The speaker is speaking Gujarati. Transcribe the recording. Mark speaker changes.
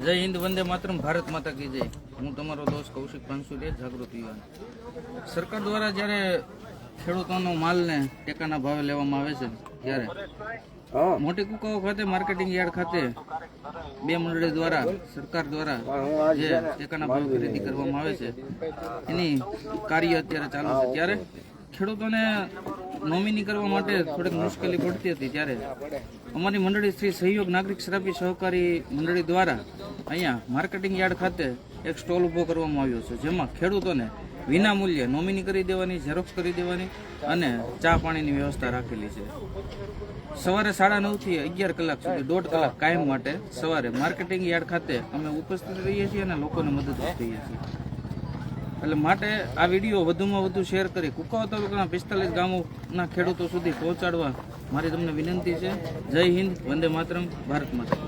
Speaker 1: જય હિન્દ, વંદે માતરમ, ભારત માતા કી જય। હું તમારો દોસ્ત કૌશિક પાંસુરિયા, જાગૃત યુવાન। સરકાર દ્વારા જ્યારે ખેડૂતોનો માલને ટેકાના ભાવે લેવામાં આવે છે ત્યારે મોટી કુકાઓ ખાતે માર્કેટિંગ યાર્ડ ખાતે બે મંડળી દ્વારા સરકાર દ્વારા જે ટેકાના ભાવે ખરીદી કરવામાં આવે છે એની કાર્ય અત્યારે ચાલુ છે। ત્યારે ખેડૂતોને નોમિની કરવા માટે થોડીક મુશ્કેલી પડતી હતી ત્યારે અમારી મંડળી શ્રી સહયોગ નાગરિક શ્રાપી સહકારી મંડળી દ્વારા અહીંયા માર્કેટિંગ યાર્ડ ખાતે એક સ્ટોલ ઊભો કરવામાં આવ્યો છે, જેમાં ખેડૂતોને વિના મૂલ્યે નોમિની કરી દેવાની, ઝેરોક્સ કરી દેવાની અને ચા પાણીની વ્યવસ્થા રાખેલી છે। સવારે 9:30 થી 11 કલાક સુધી 1.5 કલાક કાયમ માટે સવારે માર્કેટિંગ યાર્ડ ખાતે અમે ઉપસ્થિત રહીએ છીએ અને લોકોને મદદ કરીએ છીએ। એટલે માટે આ વિડીયો વધુમાં વધુ શેર કરી કુકાવા તાલુકાના 45 ગામોના ખેડૂતો સુધી પહોંચાડવા મારી તમને વિનંતી છે। જય હિન્દ, વંદે માતરમ, ભારત માતા।